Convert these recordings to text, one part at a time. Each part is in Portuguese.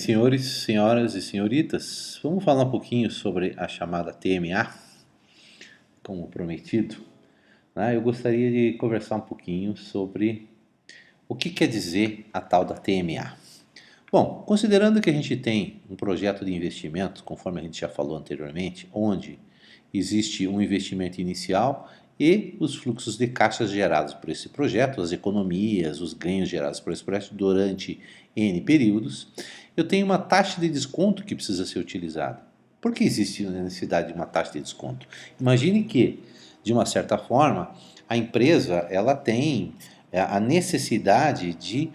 senhores, senhoras e senhoritas, vamos falar um pouquinho sobre a chamada TMA, como prometido. Eu gostaria de conversar um pouquinho sobre o que quer dizer a tal da TMA. Bom, considerando que a gente tem um projeto de investimento, conforme a gente já falou anteriormente, onde existe um investimento inicial e os fluxos de caixas gerados por esse projeto, as economias, os ganhos gerados por esse projeto durante N períodos, eu tenho uma taxa de desconto que precisa ser utilizada. Por que existe a necessidade de uma taxa de desconto? Imagine que, de uma certa forma, a empresa ela tem a necessidade de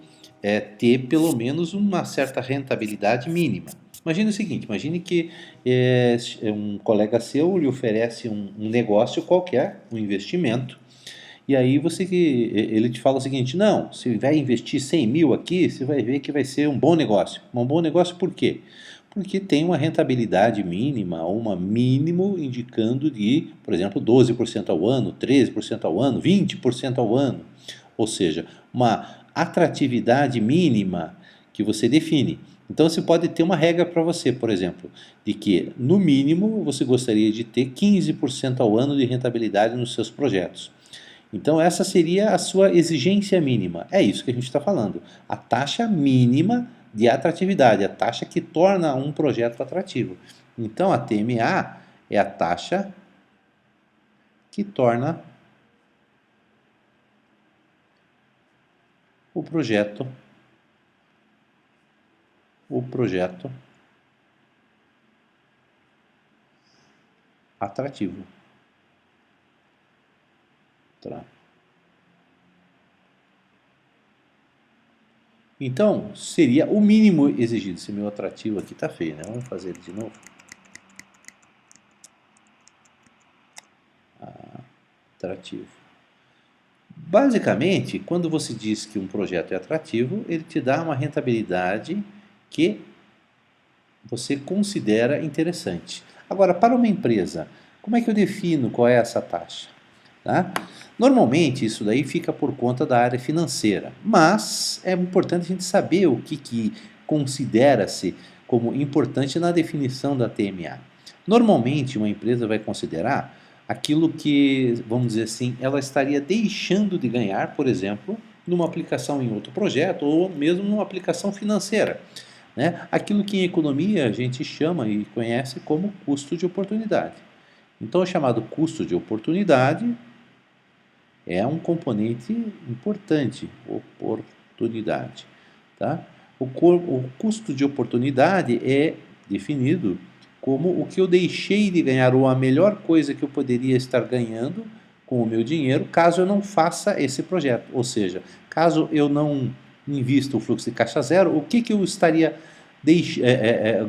ter pelo menos uma certa rentabilidade mínima. Imagine o seguinte, imagine que um colega seu lhe oferece um negócio qualquer, um investimento, e aí ele te fala o seguinte, não, você vai investir 100 mil aqui, você vai ver que vai ser um bom negócio. Um bom negócio por quê? Porque tem uma rentabilidade mínima, ou uma mínimo indicando de, por exemplo, 12% ao ano, 13% ao ano, 20% ao ano. Ou seja, uma atratividade mínima que você define. Então você pode ter uma regra para você, por exemplo, de que no mínimo você gostaria de ter 15% ao ano de rentabilidade nos seus projetos. Então essa seria a sua exigência mínima. É isso que a gente está falando. A taxa mínima de atratividade, a taxa que torna um projeto atrativo. Então a TMA é a taxa que torna o projeto atrativo. Tá. Então, seria o mínimo exigido. Esse meu atrativo aqui está feio, né? Vamos fazer ele de novo. Atrativo. Basicamente, quando você diz que um projeto é atrativo, ele te dá uma rentabilidade que você considera interessante. Agora, para uma empresa, como é que eu defino qual é essa taxa? Tá? Normalmente isso daí fica por conta da área financeira, mas é importante a gente saber o que considera-se como importante na definição da TMA. Normalmente uma empresa vai considerar aquilo que, vamos dizer assim, ela estaria deixando de ganhar, por exemplo, numa aplicação em outro projeto ou mesmo numa aplicação financeira. Aquilo que em economia a gente chama e conhece como custo de oportunidade. Então, o chamado custo de oportunidade é um componente importante, oportunidade. Tá? O custo de oportunidade é definido como o que eu deixei de ganhar ou a melhor coisa que eu poderia estar ganhando com o meu dinheiro caso eu não faça esse projeto. Ou seja, caso eu não invista o fluxo de caixa zero, o que eu estaria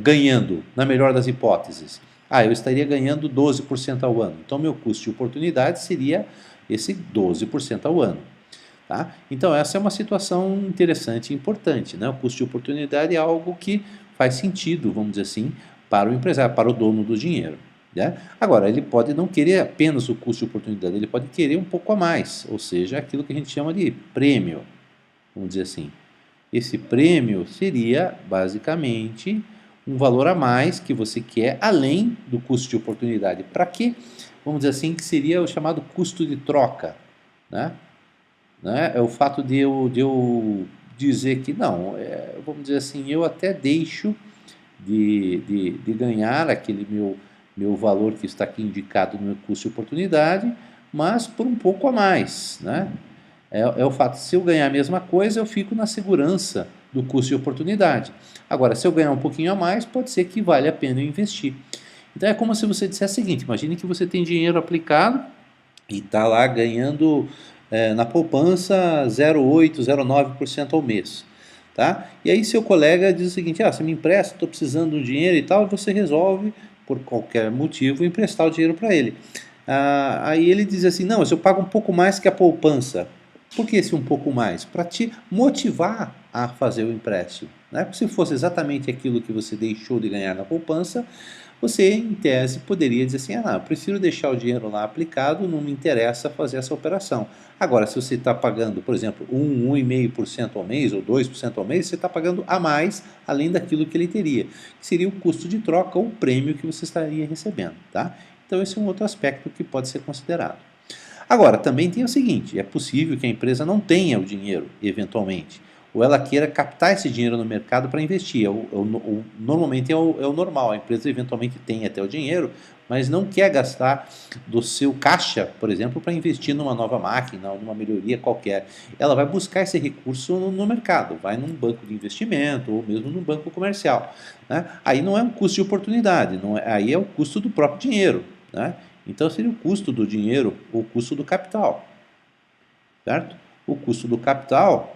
ganhando, na melhor das hipóteses? Eu estaria ganhando 12% ao ano. Então, meu custo de oportunidade seria esse 12% ao ano. Tá? Então, essa é uma situação interessante e importante. O custo de oportunidade é algo que faz sentido, vamos dizer assim, para o empresário, para o dono do dinheiro. Agora, ele pode não querer apenas o custo de oportunidade, ele pode querer um pouco a mais, ou seja, aquilo que a gente chama de prêmio, vamos dizer assim. Esse prêmio seria, basicamente, um valor a mais que você quer, além do custo de oportunidade. Para quê? Vamos dizer assim, que seria o chamado custo de troca. É o fato de eu dizer que não, vamos dizer assim, eu até deixo de ganhar aquele meu valor que está aqui indicado no meu custo de oportunidade, mas por um pouco a mais. É o fato, se eu ganhar a mesma coisa, eu fico na segurança do custo de oportunidade. Agora, se eu ganhar um pouquinho a mais, pode ser que vale a pena eu investir. Então é como se você dissesse o seguinte, imagine que você tem dinheiro aplicado e está lá ganhando na poupança 0,8%, 0,9% ao mês. Tá? E aí seu colega diz o seguinte, você me empresta, estou precisando de dinheiro e tal, e você resolve, por qualquer motivo, emprestar o dinheiro para ele. Aí ele diz assim, não, mas eu pago um pouco mais que a poupança. Por que esse um pouco mais? Para te motivar a fazer o empréstimo. Né? Porque se fosse exatamente aquilo que você deixou de ganhar na poupança, você, em tese, poderia dizer assim, não, eu prefiro deixar o dinheiro lá aplicado, não me interessa fazer essa operação. Agora, se você está pagando, por exemplo, 1,5% ao mês ou 2% ao mês, você está pagando a mais, além daquilo que ele teria, que seria o custo de troca ou o prêmio que você estaria recebendo. Tá? Então, esse é um outro aspecto que pode ser considerado. Agora, também tem o seguinte, é possível que a empresa não tenha o dinheiro, eventualmente, ou ela queira captar esse dinheiro no mercado para investir. Normalmente é o normal, a empresa eventualmente tem até o dinheiro, mas não quer gastar do seu caixa, por exemplo, para investir numa nova máquina, numa melhoria qualquer. Ela vai buscar esse recurso no mercado, vai num banco de investimento ou mesmo num banco comercial. Né? Aí não é um custo de oportunidade, aí é o custo do próprio dinheiro. Né? Então seria o custo do dinheiro, o custo do capital, certo? O custo do capital,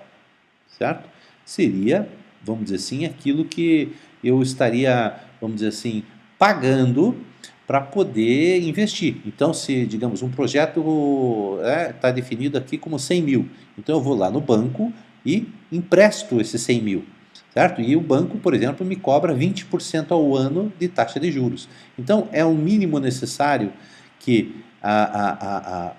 certo? Seria, vamos dizer assim, aquilo que eu estaria, vamos dizer assim, pagando para poder investir. Então, se, digamos, um projeto está definido aqui como 100 mil, então eu vou lá no banco e empresto esses 100 mil, certo? E o banco, por exemplo, me cobra 20% ao ano de taxa de juros. Então, é o mínimo necessário que,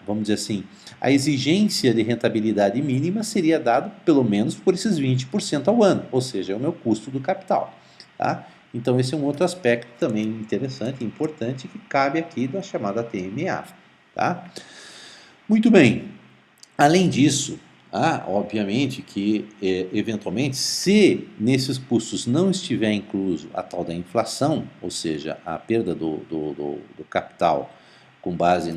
vamos dizer assim, a exigência de rentabilidade mínima seria dada pelo menos por esses 20% ao ano, ou seja, é o meu custo do capital. Tá? Então, esse é um outro aspecto também interessante e importante que cabe aqui da chamada TMA. Tá? Muito bem. Além disso, obviamente que, eventualmente, se nesses custos não estiver incluso a tal da inflação, ou seja, a perda do capital com base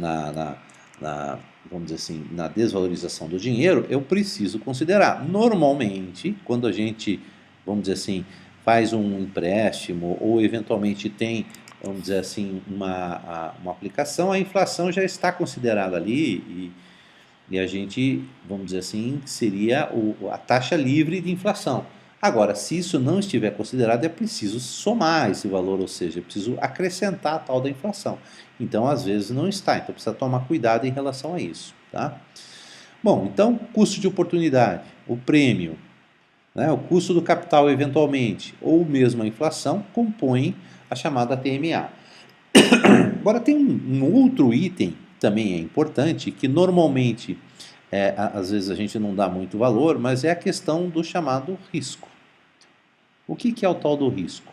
vamos dizer assim, na desvalorização do dinheiro, eu preciso considerar. Normalmente, quando a gente, vamos dizer assim, faz um empréstimo ou eventualmente tem, vamos dizer assim, uma aplicação, a inflação já está considerada ali e a gente, vamos dizer assim, seria a taxa livre de inflação. Agora, se isso não estiver considerado, é preciso somar esse valor, ou seja, é preciso acrescentar a tal da inflação. Então, às vezes, não está, então precisa tomar cuidado em relação a isso. Tá? Bom, então, custo de oportunidade, o prêmio, né, o custo do capital, eventualmente, ou mesmo a inflação, compõem a chamada TMA. Agora, tem um outro item também é importante, que normalmente, às vezes a gente não dá muito valor, mas é a questão do chamado risco. O que é o tal do risco?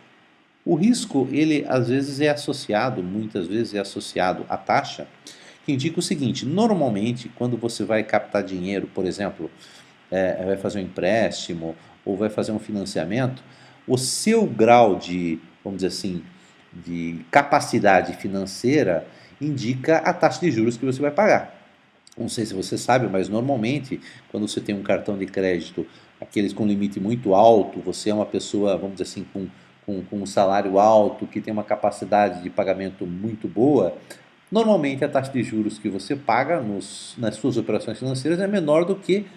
O risco, ele às vezes é associado, muitas vezes é associado à taxa, que indica o seguinte, normalmente quando você vai captar dinheiro, por exemplo, vai fazer um empréstimo ou vai fazer um financiamento, o seu grau de, vamos dizer assim, de capacidade financeira indica a taxa de juros que você vai pagar. Não sei se você sabe, mas normalmente, quando você tem um cartão de crédito, aqueles com limite muito alto, você é uma pessoa, vamos dizer assim, com um salário alto, que tem uma capacidade de pagamento muito boa, normalmente a taxa de juros que você paga nas suas operações financeiras é menor do que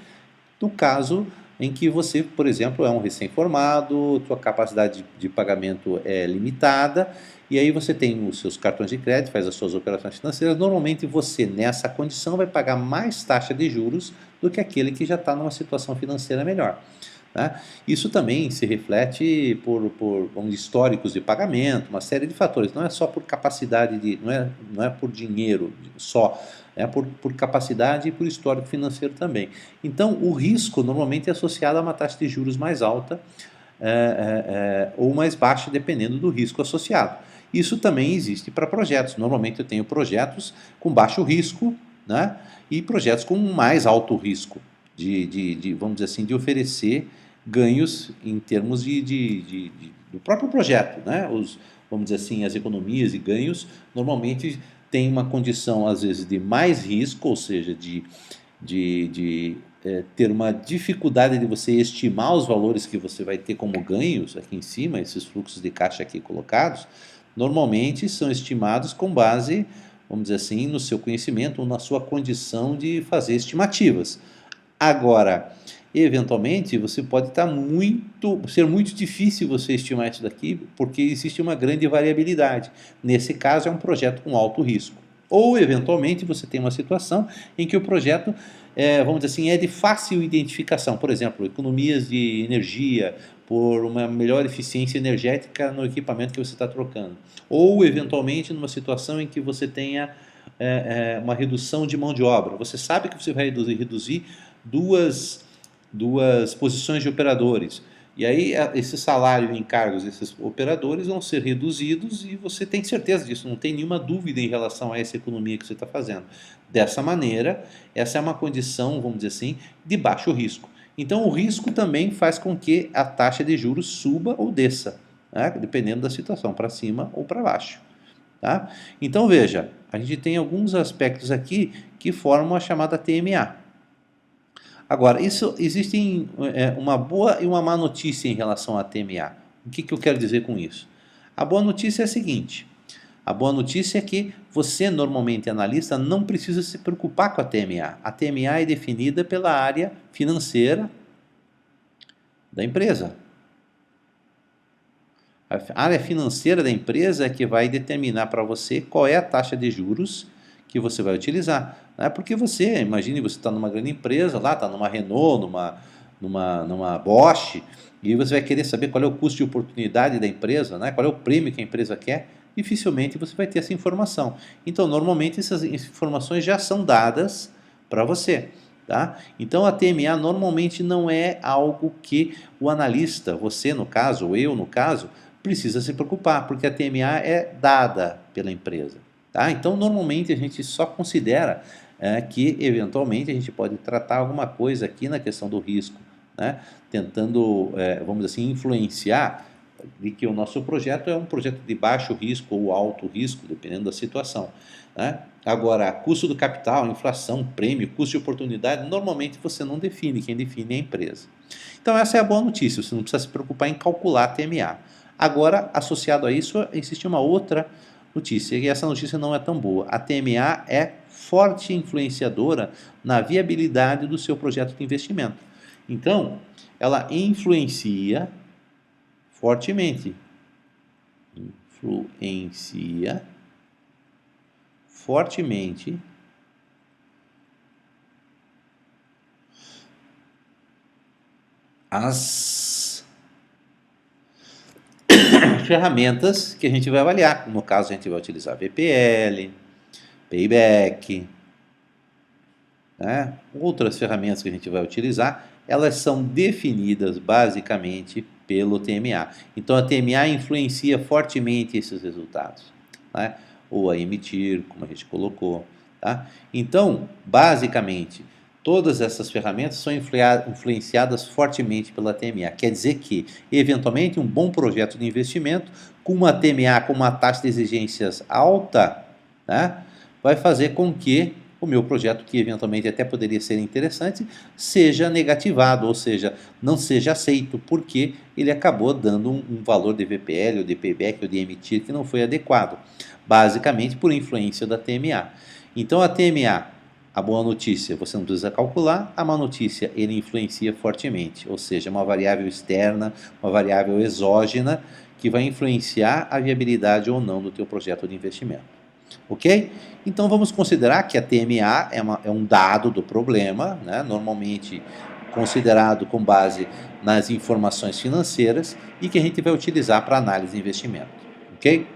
no caso em que você, por exemplo, é um recém-formado, sua capacidade de pagamento é limitada, e aí você tem os seus cartões de crédito, faz as suas operações financeiras, normalmente você, nessa condição, vai pagar mais taxa de juros do que aquele que já está numa situação financeira melhor. Né? Isso também se reflete por históricos de pagamento, uma série de fatores, não é só por capacidade, não é por dinheiro só, é por capacidade e por histórico financeiro também. Então, o risco normalmente é associado a uma taxa de juros mais alta ou mais baixa, dependendo do risco associado. Isso também existe para projetos. Normalmente eu tenho projetos com baixo risco, né, e projetos com mais alto risco, vamos dizer assim, de oferecer ganhos em termos do próprio projeto. Né? Vamos dizer assim, as economias e ganhos normalmente tem uma condição, às vezes, de mais risco, ou seja, ter uma dificuldade de você estimar os valores que você vai ter como ganhos aqui em cima, esses fluxos de caixa aqui colocados, normalmente são estimados com base, vamos dizer assim, no seu conhecimento ou na sua condição de fazer estimativas. Agora, eventualmente, você pode ser muito difícil você estimar isso daqui, porque existe uma grande variabilidade. Nesse caso, é um projeto com alto risco. Ou, eventualmente, você tem uma situação em que o projeto, vamos dizer assim, é de fácil identificação. Por exemplo, economias de energia, por uma melhor eficiência energética no equipamento que você está trocando. Ou, eventualmente, numa situação em que você tenha uma redução de mão de obra. Você sabe que você vai reduzir duas posições de operadores. E aí esse salário e encargos desses operadores vão ser reduzidos e você tem certeza disso, não tem nenhuma dúvida em relação a essa economia que você está fazendo. Dessa maneira, essa é uma condição, vamos dizer assim, de baixo risco. Então o risco também faz com que a taxa de juros suba ou desça, né? Dependendo da situação, para cima ou para baixo. Tá? Então veja, a gente tem alguns aspectos aqui que formam a chamada TMA. Agora, existe uma boa e uma má notícia em relação à TMA. O que eu quero dizer com isso? A boa notícia é a seguinte: a boa notícia é que você, normalmente analista, não precisa se preocupar com a TMA. A TMA é definida pela área financeira da empresa. A área financeira da empresa é que vai determinar para você qual é a taxa de juros que você vai utilizar. Não é porque você, imagine, você está numa grande empresa, lá está numa Renault, numa Bosch, e você vai querer saber qual é o custo de oportunidade da empresa, né? Qual é o prêmio que a empresa quer, dificilmente você vai ter essa informação. Então, normalmente, essas informações já são dadas para você. Tá? Então, a TMA normalmente não é algo que o analista, você no caso, ou eu no caso, precisa se preocupar, porque a TMA é dada pela empresa. Tá? Então, normalmente a gente só considera que, eventualmente, a gente pode tratar alguma coisa aqui na questão do risco, né? Tentando, vamos dizer assim, influenciar de que o nosso projeto é um projeto de baixo risco ou alto risco, dependendo da situação. Né? Agora, custo do capital, inflação, prêmio, custo de oportunidade, normalmente você não define, quem define é a empresa. Então, essa é a boa notícia, você não precisa se preocupar em calcular a TMA. Agora, associado a isso, existe uma outra notícia, e essa notícia não é tão boa. A TMA é forte influenciadora na viabilidade do seu projeto de investimento. Então, ela influencia fortemente. Influencia fortemente as ferramentas que a gente vai avaliar. No caso, a gente vai utilizar VPL, Payback, né? Outras ferramentas que a gente vai utilizar, elas são definidas basicamente pelo TMA. Então, a TMA influencia fortemente esses resultados, né? Ou a emitir, como a gente colocou. Tá? Então, basicamente, todas essas ferramentas são influenciadas fortemente pela TMA. Quer dizer que, eventualmente, um bom projeto de investimento com uma TMA, com uma taxa de exigências alta, né, vai fazer com que o meu projeto, que eventualmente até poderia ser interessante, seja negativado, ou seja, não seja aceito, porque ele acabou dando um valor de VPL, ou de payback, ou de emitir que não foi adequado, basicamente por influência da TMA. Então a TMA, a boa notícia, você não precisa calcular, a má notícia, ele influencia fortemente, ou seja, uma variável externa, uma variável exógena, que vai influenciar a viabilidade ou não do teu projeto de investimento. Ok? Então vamos considerar que a TMA é um dado do problema, né? Normalmente considerado com base nas informações financeiras e que a gente vai utilizar para análise de investimento. Ok?